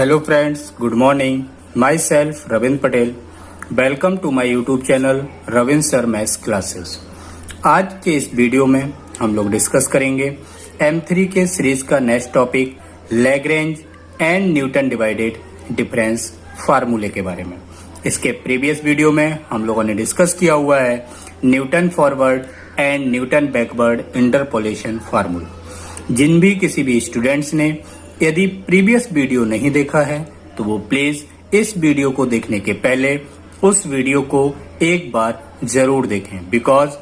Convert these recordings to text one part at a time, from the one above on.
Hello friends, good morning. Myself Ravin Patel. Welcome to my YouTube channel Ravin Sir Maths Classes. आज के इस video में हम लोग डिस्कस करेंगे M3 के सीरीज का next topic Lagrange and Newton divided difference फार्मूले के बारे में। इसके प्रीवियस वीडियो में हम लोगों ने डिस्कस किया हुआ है Newton forward and Newton backward interpolation formula. जिन भी किसी भी स्टूडेंट्स ने यदि प्रीवियस वीडियो नहीं देखा है तो वो प्लीज इस वीडियो को देखने के पहले उस वीडियो को एक बार जरूर देखें, बिकॉज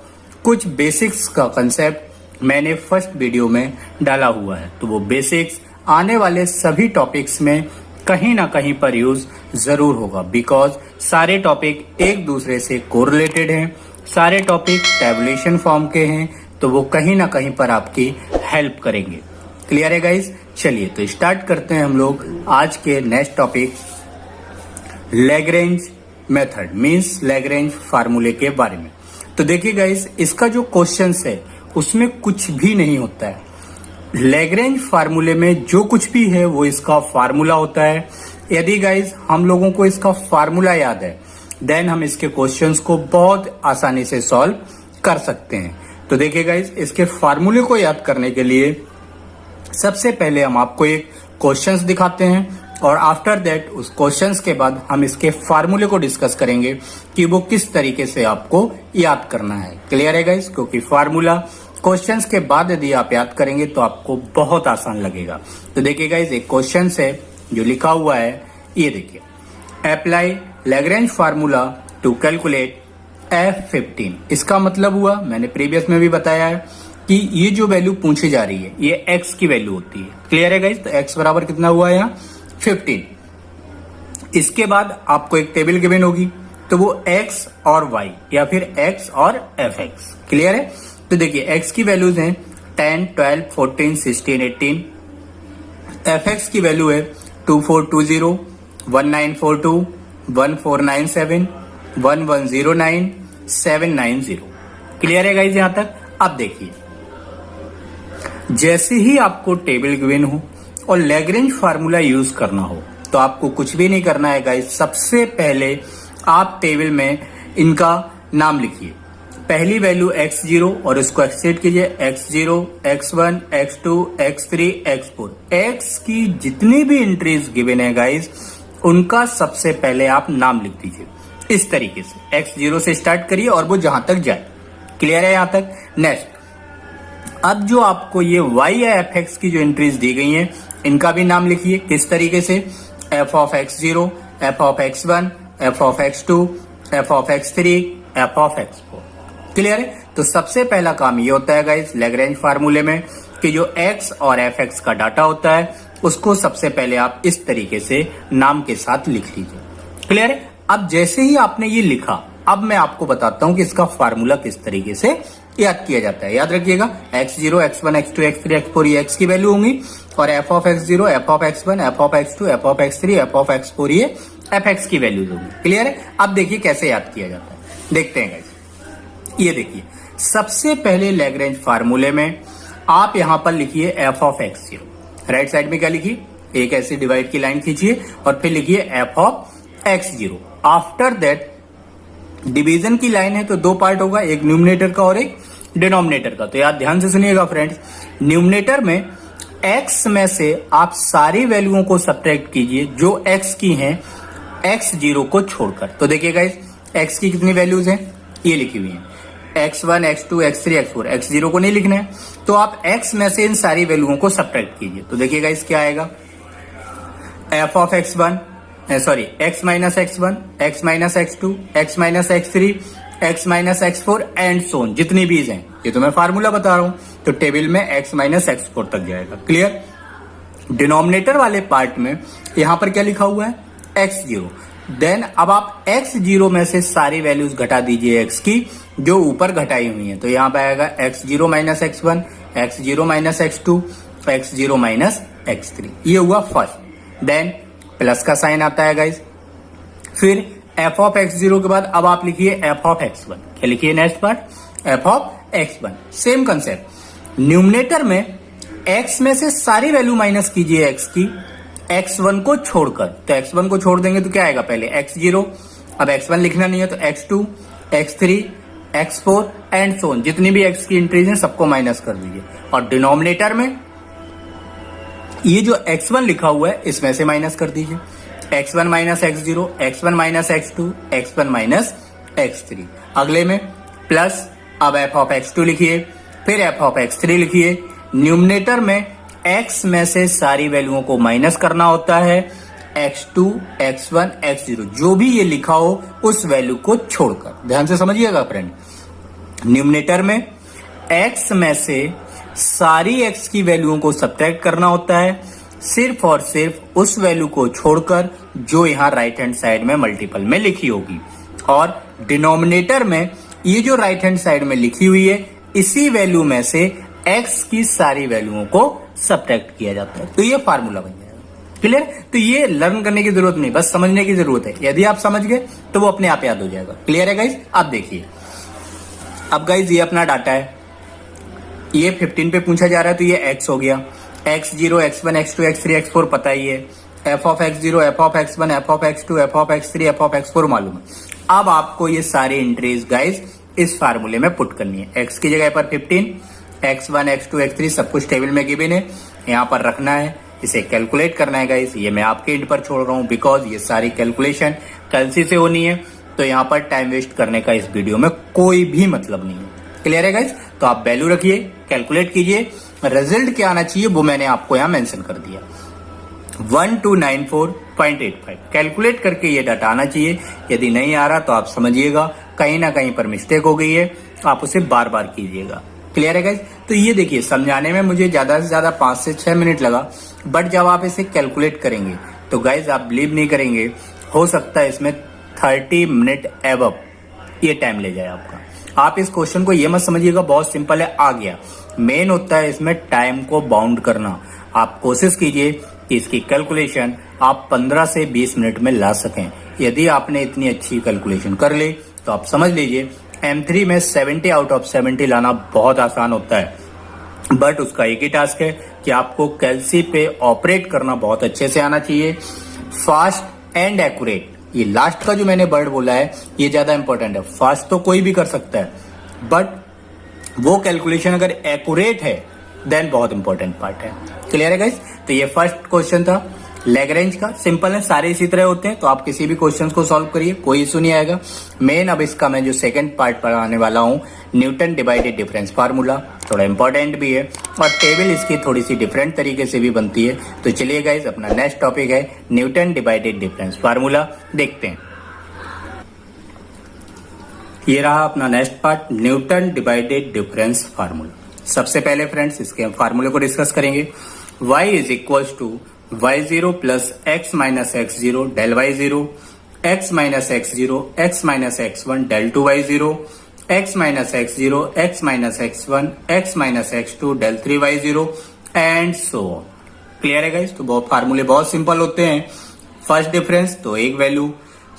कुछ बेसिक्स का कंसेप्ट मैंने फर्स्ट वीडियो में डाला हुआ है, तो वो बेसिक्स आने वाले सभी टॉपिक्स में कहीं ना कहीं पर यूज जरूर होगा, बिकॉज सारे टॉपिक एक दूसरे से कोरिलेटेड हैं, सारे टॉपिक टैबुलेशन फॉर्म के हैं, तो वो कहीं ना कहीं पर आपकी हेल्प करेंगे। क्लियर है गाइस? चलिए तो स्टार्ट करते हैं हम लोग आज के next topic Lagrange method means Lagrange फार्मूले के बारे में। तो देखिए गाइस, इसका जो क्वेश्चन है उसमें कुछ भी नहीं होता है। लैग्रेंज फार्मूले में जो कुछ भी है वो इसका फार्मूला होता है। यदि गाइस हम लोगों को इसका फार्मूला याद है देन हम इसके क्वेश्चंस को बहुत आसानी से सॉल्व कर सकते हैं। तो देखिए गाइस, इसके फार्मूले को याद करने के लिए सबसे पहले हम आपको एक क्वेश्चंस दिखाते हैं और आफ्टर दैट उस क्वेश्चंस के बाद हम इसके फार्मूले को डिस्कस करेंगे कि वो किस तरीके से आपको याद करना है। क्लियर है गाइस? क्योंकि फार्मूला क्वेश्चंस के बाद यदि आप याद करेंगे तो आपको बहुत आसान लगेगा। तो देखिए गाइस, एक क्वेश्चन है जो लिखा हुआ है, ये देखिए, apply Lagrange formula to calculate F15। इसका मतलब हुआ, मैंने प्रीवियस में भी बताया है कि ये जो वैल्यू पूछी जा रही है ये x की वैल्यू होती है। क्लियर है गाइस? तो x बराबर कितना हुआ है यहाँ 15। इसके बाद आपको एक टेबल गिवन होगी, तो वो x और y या फिर x और fx। क्लियर है? तो देखिए x की वैल्यूज हैं 10, 12, 14, 16, 18। fx की वैल्यू है 2420, 1942, 1497, 1109, 790। क्लियर है गाइस यहाँ तक? अब देखिए, जैसे ही आपको टेबल गिवन हो और लैग्रेंज फार्मूला यूज करना हो तो आपको कुछ भी नहीं करना है गाइस। सबसे पहले आप टेबल में इनका नाम लिखिए। पहली वैल्यू x0 और इसको एक्सटेंड कीजिए x0, x1, x2, x3, x4। x की जितनी भी एंट्रीज गिवन है गाइस उनका सबसे पहले आप नाम लिख दीजिए इस तरीके से। x0 से स्टार्ट करिए और वो जहां तक जाए। क्लियर है यहाँ तक? नेक्स्ट, अब जो आपको ये y या fx की जो एंट्रीज दी गई हैं इनका भी नाम लिखिए। किस तरीके से? f of x0, f of x1, f of x2, f of x3, f of x4। Clear है? तो सबसे पहला काम ये होता है गाइस लैग्रेंज फार्मूले में कि जो x और fx का डाटा होता है उसको सबसे पहले आप इस तरीके से नाम के साथ लिख लीजिए। क्लियर है? अब जैसे ही आपने ये लिखा, अब मैं आपको बताता हूं कि इसका फार्मूला किस तरीके से याद किया जाता है। याद रखिएगा, x0, x1, x2, x3, x4 ये x की वैल्यू होंगी और f of x0, f of x1, f of x2, f of x3, f of x4 ये fx की वैल्यूज होंगी। क्लियर है? अब देखिए कैसे याद किया जाता है, देखते हैं गाइस। ये देखिए, सबसे पहले लैग्रेंज फार्मूले में आप यहां पर लिखिए f of x0। Right side में क्या लिखिए? एक ऐसी डिवाइड की लाइन खींचिए और फिर लिखिए f of x0। After that division की लाइन है तो दो पार्ट होगा, एक न्यूमरेटर का और एक डिनोमिनेटर का। तो यार ध्यान से सुनिएगा फ्रेंड्स, न्यूमरेटर में x में से आप सारी वैल्यूओं को सब्ट्रैक्ट कीजिए जो x की हैं x0 को छोड़कर। तो देखिए गाइस, x की कितनी वैल्यूज हैं ये लिखी हुई हैं, x1, x2, x3, x4। x0 को नहीं लिखना है तो आप x में से इन सारी वैल्यूओं को सब्ट्रैक्ट कीजिए। तो देखिए गाइस क्या आएगा, f of x1 sorry x minus x1, x minus x2, x minus x3, x minus x4 and so on, जितनी भी हैं। ये तो मैं फार्मूला बता रहा हूं, तो टेबल में x माइनस x4 तक जाएगा। क्लियर? डिनोमिनेटर वाले पार्ट में यहां पर क्या लिखा हुआ है, x0। देन अब आप x0 में से सारी वैल्यूज घटा दीजिए x की जो ऊपर घटाई हुई है। तो यहां पर आएगा x0 minus x1, x0 minus x2, x0 minus x3। ये हुआ फर्स्ट। देन प्लस का साइन आता है गाइस। फिर f of x0 के बाद अब आप लिखिए f of x1। क्या लिखिए next part? f of x1। Same concept, numerator में x में से सारी वैल्यू माइनस कीजिए x की x1 को छोड़कर, तो x1 को छोड़ देंगे तो क्या आएगा, पहले x0, अब x1 लिखना नहीं है तो x2, x3, x4 and so on, जितनी भी x की एंट्रीज हैं सबको माइनस कर दीजिए। और डिनोमिनेटर में ये जो x1 लिखा हुआ है इसमें से माइनस कर दीजिए, x1 minus x0, x1 minus x2, x1 minus x3। अगले में प्लस, अब f ऑफ x2 लिखिए, फिर f ऑफ x3 लिखिए। न्यूमरेटर में x में से सारी वैल्यूओं को माइनस करना होता है, x2, x1, x0 जो भी ये लिखा हो उस वैल्यू को छोड़कर। ध्यान से समझिएगा फ्रेंड, न्यूमरेटर में x में से सारी x की वैल्यूओं को सब्ट्रैक्ट करना होता है, सिर्फ और सिर्फ उस वैल्यू को छोड़कर जो यहां राइट हैंड साइड में मल्टीपल में लिखी होगी। और डिनोमिनेटर में ये जो राइट हैंड साइड में लिखी हुई है इसी वैल्यू में से x की सारी वैल्यूओं को सब्ट्रैक्ट किया जाता है, तो ये फार्मूला बन जाएगा। क्लियर? तो ये लर्न करने की जरूरत नहीं, बस समझने की जरूरत है। यदि आप समझ गए तो वो अपने आप याद हो जाएगा। क्लियर है गाइज? आप देखिए, अब गाइज ये अपना डाटा है, ये 15 पे पूछा जा रहा है तो ये x हो गया, x0, x1, x2, x3, x4 पता ही है, f of x0, f of x1, f of x2, f of x3, f of x4 मालूम है। अब आपको ये सारी एंट्रीज गाइज इस फार्मूले में पुट करनी है। x की जगह पर 15, x1, x2, x3 सब कुछ टेबल में गिवन है, यहाँ पर रखना है, इसे कैलकुलेट करना है गाइज। ये मैं आपके एंड पर छोड़ रहा हूँ बिकॉज ये सारी कैलकुलेशन कैलसी से होनी है, तो यहाँ पर टाइम वेस्ट करने का इस वीडियो में कोई भी मतलब नहीं है। क्लियर है गाइज? तो आप वैल्यू रखिए, कैलकुलेट कीजिए, रिजल्ट क्या आना चाहिए वो मैंने आपको यहाँ मेंशन कर दिया, 1294.85। कैलकुलेट करके ये डाटा आना चाहिए। यदि नहीं आ रहा तो आप समझिएगा कहीं ना कहीं पर मिस्टेक हो गई है, आप उसे बार बार कीजिएगा। क्लियर है गाइज? तो ये देखिए, समझाने में मुझे ज्यादा से ज्यादा 5 से 6 मिनट लगा, बट जब आप इसे कैलकुलेट करेंगे तो गाइज आप बिलीव नहीं करेंगे, हो सकता है इसमें 30 मिनट एबव ये टाइम ले जाए आपका। आप इस क्वेश्चन को ये मत समझिएगा बहुत सिंपल है, आ गया। मेन होता है इसमें टाइम को बाउंड करना। आप कोशिश कीजिए कि इसकी कैलकुलेशन आप 15 से 20 मिनट में ला सकें। यदि आपने इतनी अच्छी कैलकुलेशन कर ली तो आप समझ लीजिए M3 में 70 आउट ऑफ 70 लाना बहुत आसान होता है, बट उसका एक ही टास्क है कि आपको कैलसी पे ऑपरेट करना बहुत अच्छे से आना चाहिए, फास्ट एंड एक्यूरेट। ये लास्ट का जो मैंने वर्ड बोला है ये ज्यादा इंपॉर्टेंट है। फास्ट तो कोई भी कर सकता है, बट वो कैलकुलेशन अगर एक्यूरेट है देन बहुत इंपॉर्टेंट पार्ट है। क्लियर है गाइस? तो ये फर्स्ट क्वेश्चन था लैग्रेंज का, सिंपल है, सारे इसी तरह होते हैं, तो आप किसी भी क्वेश्चन को सॉल्व करिए, कोई इशू नहीं आएगा। मेन अब इसका मैं जो सेकंड पार्ट पढ़ाने वाला हूँ, न्यूटन डिवाइडेड डिफरेंस फार्मूला, थोड़ा इंपॉर्टेंट भी है और टेबल इसकी थोड़ी सी डिफरेंट तरीके से भी बनती है। तो चलिए गाइस, अपना नेक्स्ट टॉपिक है न्यूटन डिवाइडेड डिफरेंस फार्मूला, देखते हैं। ये रहा अपना next part, Newton divided difference formula. सबसे पहले फ्रेंड्स इसके फार्मूले को डिस्कस करेंगे। y is equal to y0 plus x minus x0 del y0, x minus x0 x minus x1 del 2y0, x minus x0 x minus x1 x minus x2 del 3y0 and so on. Clear है guys? तो बहुत फार्मूले बहुत simple होते हैं। First difference तो एक value,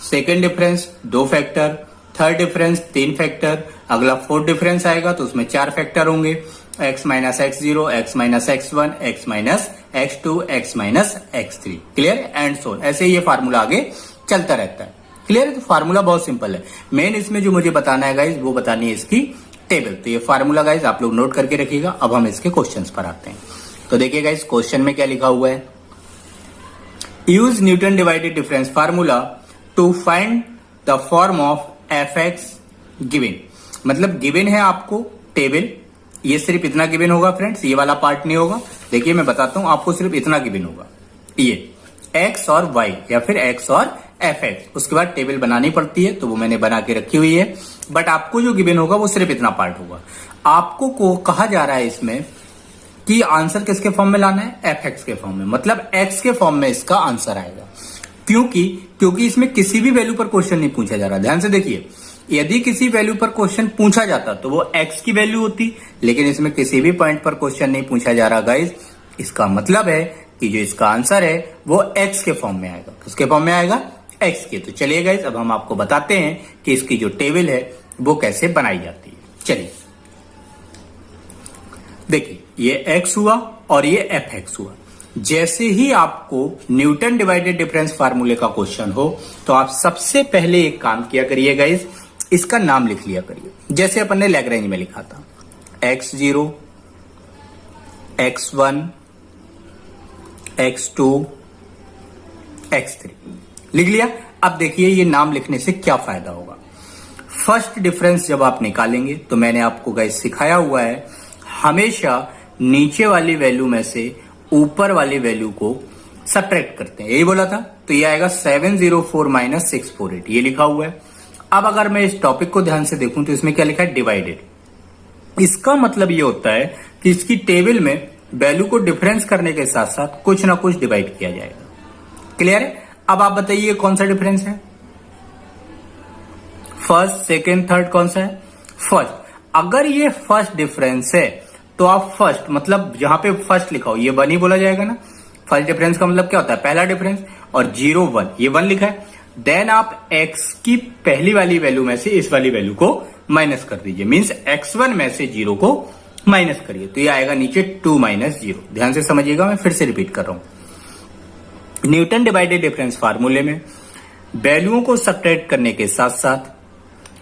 second difference 2 factor, third difference 3 factor, अगला फोर्थ डिफरेंस आएगा तो उसमें 4 फैक्टर होंगे, x minus x0, x minus x1, x minus x2, x minus x3। Clear? And so ऐसे ये फार्मूला आगे चलता रहता है। क्लियर है? तो फार्मूला बहुत सिंपल है। मेन इसमें जो मुझे बताना है गाइज वो बतानी है इसकी टेबल। तो ये फार्मूला गाइज आप लोग नोट करके रखिएगा। अब हम इसके क्वेश्चंस पर आते हैं। तो देखिए गाइज, क्वेश्चन में क्या लिखा हुआ है, use Newton divided difference formula to find the form of fx given. मतलब गिवन है आपको टेबल, ये सिर्फ इतना गिवन होगा फ्रेंड्स, ये वाला पार्ट नहीं होगा। देखिए मैं बताता हूं आपको, सिर्फ इतना गिवन होगा, ये x और y या फिर x और fx। उसके बाद टेबल बनानी पड़ती है तो वो मैंने बना के रखी हुई है, बट आपको जो गिवन होगा वो सिर्फ इतना पार्ट होगा। आपको को कहा जा रहा है इसमें कि आंसर किसके फॉर्म में लाना है, fx के फॉर्म में, मतलब x के फॉर्म में इसका आंसर आएगा। क्योंकि इसमें किसी भी वैल्यू पर क्वेश्चन नहीं पूछा जा रहा। ध्यान से देखिए, यदि किसी वैल्यू पर क्वेश्चन पूछा जाता तो वो x की वैल्यू होती, लेकिन इसमें किसी भी पॉइंट पर क्वेश्चन नहीं पूछा जा रहा गाइज। इसका मतलब है कि जो इसका आंसर है वो x के फॉर्म में आएगा। किसके फॉर्म में आएगा? x के। तो चलिए गाइज, अब हम आपको बताते हैं कि इसकी जो टेबल है वो कैसे बनाई जाती है। चलिए देखिए, ये x हुआ और ये fx हुआ। जैसे ही आपको न्यूटन डिवाइडेड डिफरेंस फार्मूले का क्वेश्चन हो तो आप सबसे पहले एक काम किया करिए गाइस, इसका नाम लिख लिया करिए। जैसे अपन ने लैग्रेंज में लिखा था x0, x1, x2, x3 लिख लिया। अब देखिए ये नाम लिखने से क्या फायदा होगा। फर्स्ट डिफरेंस जब आप निकालेंगे तो मैंने आपको गाइस सिखाया हुआ है, हमेशा नीचे वाली वैल्यू में से ऊपर वाली वैल्यू को सब्ट्रैक्ट करते हैं, यही बोला था। तो ये आएगा 704 माइनस 648, ये लिखा हुआ है। अब अगर मैं इस टॉपिक को ध्यान से देखूं तो इसमें क्या लिखा है, डिवाइडेड। इसका मतलब ये होता है कि इसकी टेबल में वैल्यू को डिफरेंस करने के साथ साथ कुछ ना कुछ डिवाइड किया जाएगा। क्लियर है? अब आप बताइए कौन सा डिफरेंस है, फर्स्ट, सेकेंड, थर्ड, कौन सा है, फर्स्ट। अगर ये फर्स्ट डिफरेंस है तो आप फर्स्ट, मतलब जहां पे फर्स्ट लिखा हो ये 1 ही बोला जाएगा ना। फर्स्ट डिफरेंस का मतलब क्या होता है, पहला डिफरेंस, और 0 1, ये 1 लिखा है। देन आप x की पहली वाली वैल्यू में से इस वाली वैल्यू को माइनस कर दीजिए, मींस x1 में से 0 को माइनस करिए, तो ये आएगा नीचे 2 माइनस 0। ध्यान से समझिएगा, मैं फिर से रिपीट कर रहा हूं। न्यूटन डिवाइडेड डिफरेंस फार्मूले में वैल्यूओं को सब्ट्रैक्ट करने के साथ साथ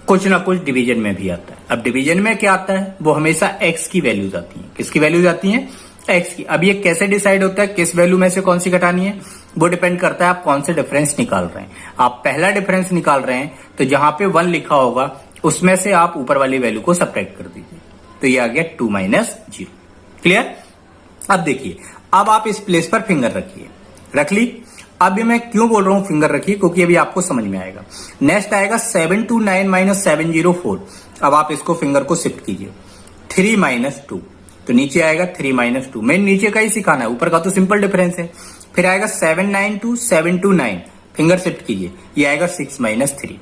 कुछ ना कुछ डिवीजन में भी आता है। अब डिवीजन में क्या आता है, वो हमेशा x की वैल्यूज आती है। किसकी वैल्यूज आती हैं, x की। अब ये कैसे डिसाइड होता है किस वैल्यू में से कौन सी घटानी है, वो डिपेंड करता है आप कौन से डिफरेंस निकाल रहे हैं। आप पहला डिफरेंस निकाल रहे हैं तो जहां पे 1 लिखा होगा उसमें से आप ऊपर वाली वैल्यू को सब्ट्रैक्ट कर दीजिए, तो ये आ गया 2 माइनस 0। क्लियर? अब देखिए, अब आप इस प्लेस पर फिंगर रखिए, रख ली। अब मैं क्यों बोल रहा हूं फिंगर रखिए, क्योंकि अभी आपको समझ में आएगा। नेक्स्ट आएगा 729 माइनस 704। अब आप इसको फिंगर को शिफ्ट कीजिए, 3 माइनस 2, तो नीचे आएगा 3 माइनस 2। मैं नीचे का ही सिखाना है, ऊपर का तो सिंपल डिफरेंस है। फिर आएगा 792 729, फिंगर शिफ्ट कीजिए, ये आएगा 6 माइनस 3।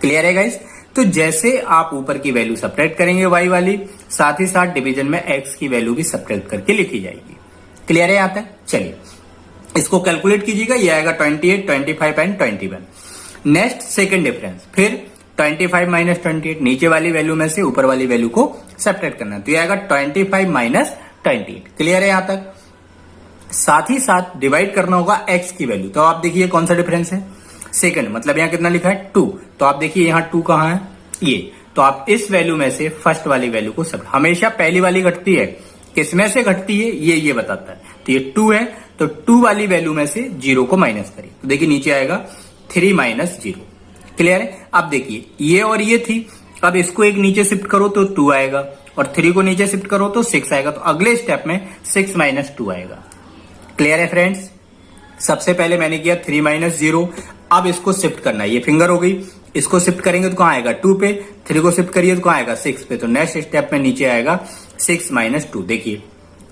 क्लियर है गाइस? तो जैसे आप ऊपर की वैल्यू सब्ट्रैक्ट करेंगे y वाली, साथ ही साथ डिवीजन में x की वैल्यू भी सब्ट्रैक्ट करके लिखी जाएगी। क्लियर है यहाँ तक? चलिए इसको कैलकुलेट कीजिएगा, ये आएगा 28, 25 एंड 21। नेक्स्ट सेकंड डिफरेंस, फिर 25 माइनस 28, नीचे वाली वैल्यू में से ऊपर वाली वैल्यू को सब्ट्रैक्ट करना है, तो ये आएगा 25 माइनस 28। क्लियर है यहाँ तक? साथ ही साथ डिवाइड करना होगा x की वैल्यू। तो आप देखिए कौन सा डिफरेंस है, सेकंड, मतलब यहाँ कितना लिखा है 2, तो आप देखिए यहाँ 2 कहाँ है, ये। तो आप इस वैल्यू में से फर्स्ट वाली वैल्यू को सब, हमेशा पहली वाली घटती है, किसमें से घटती है ये बताता है। तो ये 2 है, तो 2 वाली वैल्यू में से 0 को माइनस करिए, तो देखिए नीचे आएगा 3 माइनस 0। क्लियर है? अब देखिए ये और ये थी, अब इसको एक नीचे शिफ्ट करो तो 2 आएगा, और 3 को नीचे शिफ्ट करो तो 6 आएगा, तो अगले स्टेप में 6 माइनस 2 आएगा। क्लियर है फ्रेंड्स? सबसे पहले मैंने किया 3 माइनस 0, अब इसको शिफ्ट करना है, ये फिंगर हो गई, इसको शिफ्ट करेंगे तो कहां आएगा 2 पे, 3 को शिफ्ट करिए तो कहां आएगा 6 पे, तो नेक्स्ट स्टेप में नीचे आएगा 6 माइनस 2। देखिए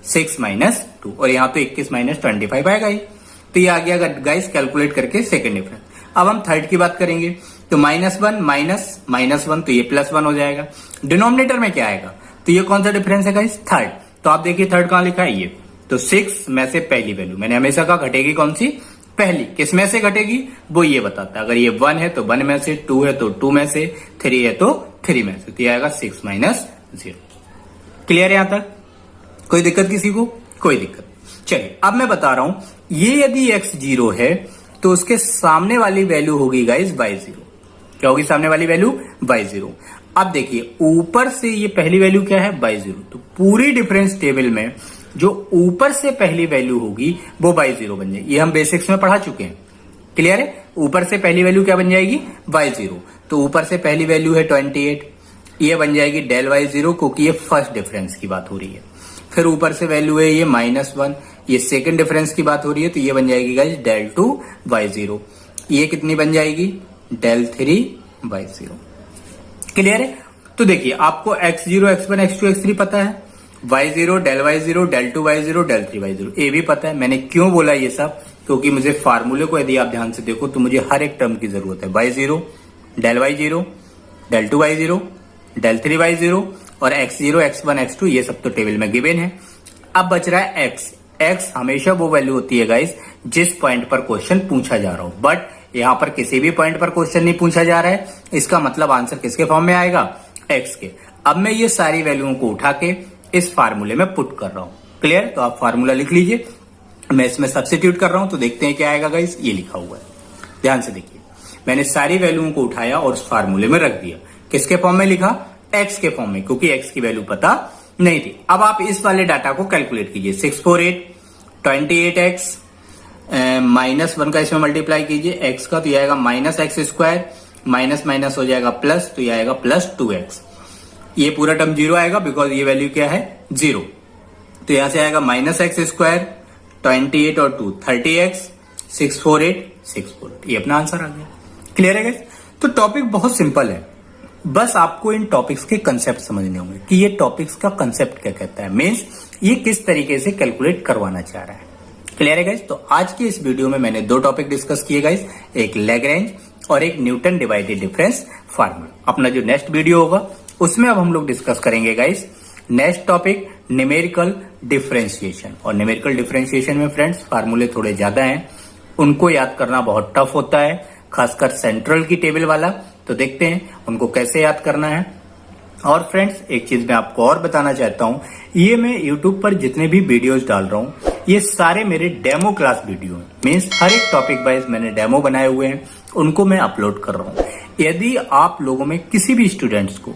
6 माइनस 2, और यहाँ तो 21 माइनस 25 आएगा ही, तो ये आ गया गाइस कैलकुलेट करके सेकंड डिफरेंस। अब हम थर्ड की बात करेंगे, तो -1 माइनस 1, तो ये +1 हो जाएगा। डिनोमिनेटर में क्या आएगा, तो ये कौन सा डिफरेंस है गाइस, थर्ड। तो आप देखिए थर्ड कहां लिखा है, ये, तो 6 में से पहली वैल्यू, मैंने हमेशा कहा घटेगी कौन सी, पहली। किस में से घटेगी वो ये बताता है, अगर ये 1 है तो 1 में से, 2 है तो 2 में से, 3 है तो 3 में से, तो ये आएगा 6 माइनस 0। क्लियर है यहां तक? कोई दिक्कत किसी को? कोई दिक्कत? चलिए अब मैं बता रहा हूं, ये यदि x 0 है तो उसके सामने वाली वैल्यू होगी गाइस y 0। क्या होगी सामने वाली वैल्यू, y 0। अब देखिए ऊपर से ये पहली वैल्यू क्या है, y 0, तो पूरी डिफरेंस टेबल में जो ऊपर से पहली वैल्यू होगी वो y 0 बन जाएगी। ये हम बेसिक्स में पढ़ा चुके हैं। क्लियर है? ऊपर से पहली वैल्यू क्या बन जाएगी, y 0, तो ऊपर से पहली वैल्यू है 28, ये बन जाएगी डेल y 0, क्योंकि ये फर्स्ट डिफरेंस की बात हो रही है। फिर ऊपर से वैल्यू है ये -1, ये सेकंड डिफरेंस की बात हो रही है, तो ये बन जाएगी गाइस डेल 2 y 0। ये कितनी बन जाएगी, डेल 3 y 0। क्लियर है? तो देखिए आपको x0, x1, x2, x3 पता है, y0, del y 0, del 2 y 0, del 3 y 0, ये भी पता है। मैंने क्यों बोला ये सब, क्योंकि मुझे फार्मूले को यदि आप ध्यान से देखो तो मुझे हर एक टर्म की जरूरत है। y0, del y 0, del 2 y 0, del 3 y 0 और x0, x1, x2, ये सब तो टेबल में गिवन है। अब बच रहा है x हमेशा वो वैल्यू होती है गाइस जिस पॉइंट पर क्वेश्चन पूछा जा रहा हो, बट यहाँ पर किसी भी पॉइंट पर क्वेश्चन नहीं पूछा जा रहा है, इसका मतलब आंसर किसके फॉर्म में आएगा, x के। अब मैं ये सारी वैल्यूओं को उठा के इस फार्मूले में पुट कर रहा हूं। क्लियर? तो आप फार्मूला लिख लीजिए, मैं इसमें सब्स्टिट्यूट कर रहा हूं तो देखते हैं क्या आएगा गाइस। ये लिखा हुआ है, ध्यान से देखिए। मैंने सारी वैल्यूओं को उठाया और उस फार्मूले में रख दिया। किसके फॉर्म में लिखा? एक्स के फॉर्म में, क्योंकि एक्स की वैल्यू पता नहीं थी। अब आप इस वाले डाटा को कैलकुलेट कीजिए। 648 28x -1 का इसमें मल्टीप्लाई कीजिए एक्स का, तो ये आएगा -x², माइनस माइनस हो जाएगा प्लस, तो ये आएगा +2x। ये पूरा टर्म 0 आएगा बिकॉज ये वैल्यू क्या है? 0। तो यहां से आएगा -x², 28 और 2 30x, 648 648। ये अपना आंसर आ गया। क्लियर है गाइस? तो टॉपिक बहुत सिंपल है, बस आपको इन टॉपिक्स के कंसेप्ट समझने होंगे कि ये टॉपिक्स का कंसेप्ट क्या कहता है, मीन्स ये किस तरीके से कैलकुलेट करवाना चाह रहा है। क्लियर है गाइस? तो आज की इस वीडियो में मैंने 2 टॉपिक डिस्कस किए गाइस, एक लैग्रेंज और एक न्यूटन डिवाइडेड डिफरेंस फार्मूला। अपना जो नेक्स्ट वीडियो होगा उसमें अब हम लोग डिस्कस करेंगे guys next topic numerical differentiation. और न्यूमेरिकल डिफरेंशिएशन में फ्रेंड्स फार्मूले थोड़े ज्यादा हैं, उनको याद करना बहुत टफ होता है, खासकर सेंट्रल की टेबल वाला। तो देखते हैं उनको कैसे याद करना है। और फ्रेंड्स एक चीज मैं आपको और बताना चाहता हूं, ये मैं YouTube पर जितने भी वीडियोस डाल रहा हूं ये सारे मेरे डेमो क्लास वीडियो हैं, मीन्स हर एक टॉपिक वाइज मैंने डेमो बनाए हुए हैं, उनको मैं अपलोड कर रहा हूं। यदि आप लोगों में किसी भी स्टूडेंट्स को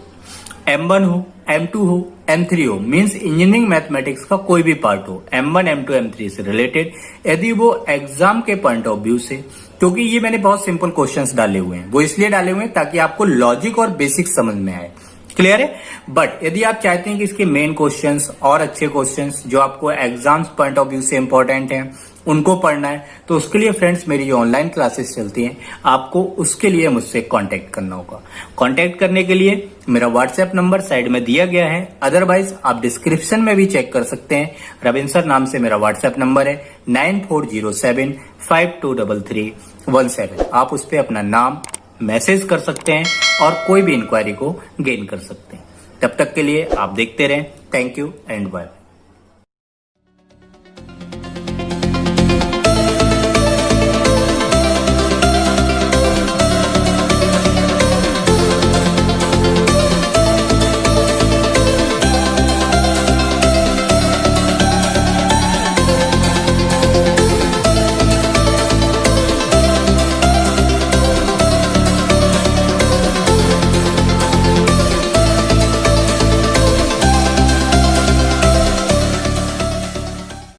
M1 हो, M2 हो, M3 हो, मीन्स इंजीनियरिंग मैथमेटिक्स का कोई भी पार्ट हो, M1, M2, M3 से रिलेटेड, यदि वो एग्जाम के पॉइंट ऑफ व्यू से, क्योंकि ये मैंने बहुत सिंपल क्वेश्चंस डाले हुए हैं, वो इसलिए डाले हुए हैं ताकि आपको लॉजिक और बेसिक समझ में आए। क्लियर है? बट यदि आप चाहते हैं कि इसके मेन क्वेश्चंस और अच्छे क्वेश्चंस जो आपको एग्जाम्स पॉइंट ऑफ व्यू से इंपॉर्टेंट हैं उनको पढ़ना है, तो उसके लिए फ्रेंड्स मेरी जो ऑनलाइन क्लासेस चलती हैं आपको उसके लिए मुझसे कांटेक्ट करना होगा। कांटेक्ट करने के लिए मेरा व्हाट्सएप नंबर साइड में दिया गया है, अदरवाइज आप डिस्क्रिप्शन में भी चेक कर सकते हैं। रविंदर नाम से मेरा व्हाट्सएप नंबर है 9407523317। आप उस पर अपना नाम मैसेज कर सकते हैं और कोई भी इंक्वायरी को गेन कर सकते हैं। तब तक के लिए आप देखते रहें। Thank you and bye.